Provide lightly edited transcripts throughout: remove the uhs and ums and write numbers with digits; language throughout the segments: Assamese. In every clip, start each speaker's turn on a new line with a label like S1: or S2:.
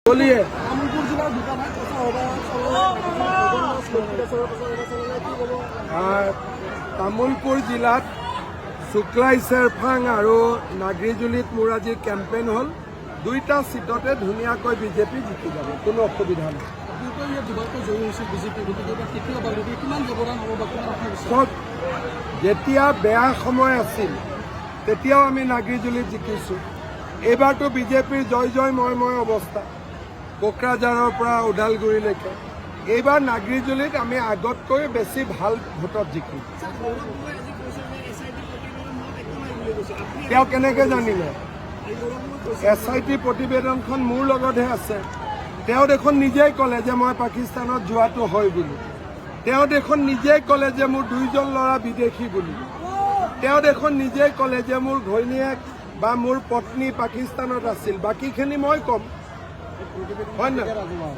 S1: बोलिए। तामुलपुर जिलात शुक्लाई शेरफांग और नागरीजुलित मोर आज केम्पेन हल दुईटा सीटते धुनियाक बीजेपी जिकी जाब कोनो असुविधा ना जेतिया बेया समय आसिल तेतियाও আমি नागरीजुलित जिकिছো एबारतो बीजेपीर जय जय मय अवस्था कोकराझाৰৰ পৰা ওদালগুৰিলৈকে এইবাৰ नागरीजुलित আমি আগতকৈ বেছি ভাল ভোটত জিকিম কেনেকে জানিলে SIT প্ৰতিবেদনখন মোৰ লগতহে আছে দেখোন নিজেই ক'লে যে মই পাকিস্তানত যোৱাটো হয় বুলি দেখোন নিজেই ক'লে যে মোৰ দুইজন ল'ৰা বিদেশী বুলি দেখোন নিজেই ক'লে যে মোৰ ঘৈণীয়েক বা মোৰ পত্নী পাকিস্তানত আছিল বাকিখিনি মই কম হয় না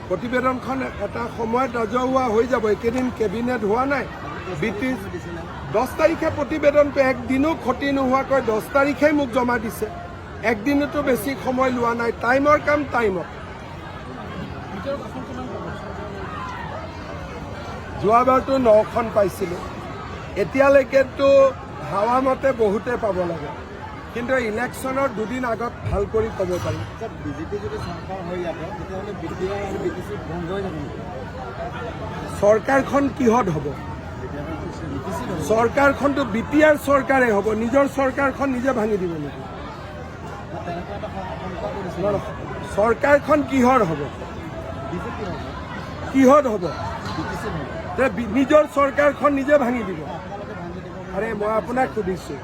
S1: প্ৰতিবেদনখন এটা সময়ত ৰাজহুৱা হৈ যাব একেদিন কেবিনেট হোৱা নাই 10 তাৰিখে প্ৰতিবেদনটো একদিনো ক্ষতি নোহোৱাকৈ 10 তাৰিখে মোক জমা দিছে একদিনতো বেছি সময় লোৱা নাই টাইমৰ কাম টাইমত যোৱাবাৰটো 9খন পাইছিলোঁ এতিয়ালৈকেতো হাৱা মতে বহুতে পাব লাগে কিন্তু ইলেকশনৰ দুদিন আগত ভাল কৰি ক'ব পাৰি বিজেপি যদি চৰকাৰ হৈ যাব তেতিয়াহ'লে বিটিআৰ আৰু বিটিচি বন্ধ হৈ যাব চৰকাৰখন কিহত হ'ব চৰকাৰখনটো বিটিআৰ চৰকাৰে হ'ব নিজৰ চৰকাৰখন নিজে ভাঙি দিব নেকি চৰকাৰখন কিহৰ হ'ব কিহত হ'ব নিজৰ চৰকাৰখন নিজে ভাঙি দিব আৰে মই আপোনাক সুধিছোঁ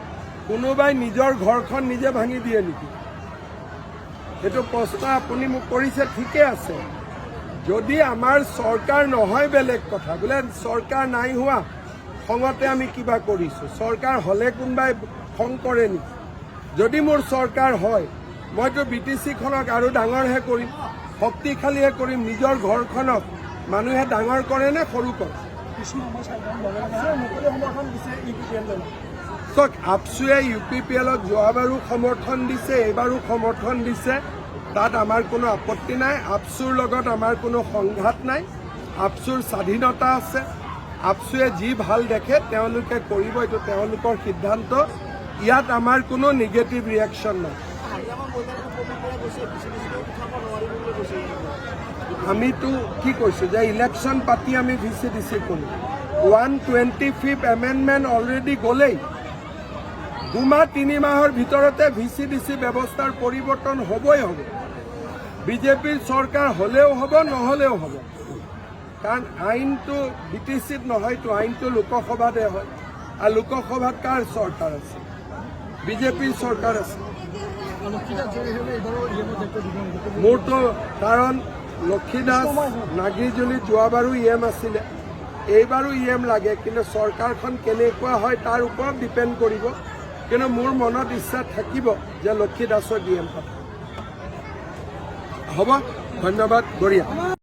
S1: কোনোবাই নিজৰ ঘৰখন নিজে ভাঙি দিয়ে নেকি এইটো প্ৰশ্ন আপুনি মোক কৰিছে ঠিকে আছে যদি আমাৰ চৰকাৰ নহয় বেলেগ কথা বোলে চৰকাৰ নাই হোৱা খঙতে আমি কিবা কৰিছোঁ চৰকাৰ হ'লে কোনোবাই খং কৰে নেকি যদি মোৰ চৰকাৰ হয় মইতো বিটিচিখনক আৰু ডাঙৰহে কৰিম শক্তিশালীহে কৰিম নিজৰ ঘৰখনক মানুহে ডাঙৰ কৰে নে সৰু কৰে আপচুৱে UPPLক যোৱাবাৰো সমৰ্থন দিছে এইবাৰো সমৰ্থন দিছে তাত আমাৰ কোনো আপত্তি নাই আপচুৰ লগত আমাৰ কোনো সংঘাত নাই আপচুৰ স্বাধীনতা আছে আপচুৱে যি ভাল দেখে তেওঁলোকে কৰিব এইটো তেওঁলোকৰ সিদ্ধান্ত ইয়াত আমাৰ কোনো নিগেটিভ ৰিয়েকশ্যন নাই আমিতো কি কৈছোঁ যে ইলেকশ্যন পাতি আমি VCDC কৰিম 125th এমেণ্ডমেণ্ট অলৰেডি গ'লেই 2 মাহ 3 মাহৰ ভিতৰতে VCDC ব্যৱস্থাৰ পৰিৱৰ্তন হ'বই হ'ব বিজেপিৰ চৰকাৰ হ'লেও হ'ব নহ'লেও হ'ব কাৰণ আইনটো BTCত নহয়তো আইনটো লোকসভাতে হয় আৰু লোকসভাত কাৰ চৰকাৰ আছে বিজেপিৰ চৰকাৰ আছে মোৰতো কাৰণ লক্ষীদাস নাগৰীজুলি যোৱাবাৰো EM আছিলে এইবাৰো EM লাগে কিন্তু চৰকাৰখন কেনেকুৱা হয় তাৰ ওপৰত ডিপেণ্ড কৰিব কিন্তু মোৰ মনত ইচ্ছা থাকিব যে লক্ষী দাসৰ DM হ'ব ধন্যবাদ বঢ়িয়া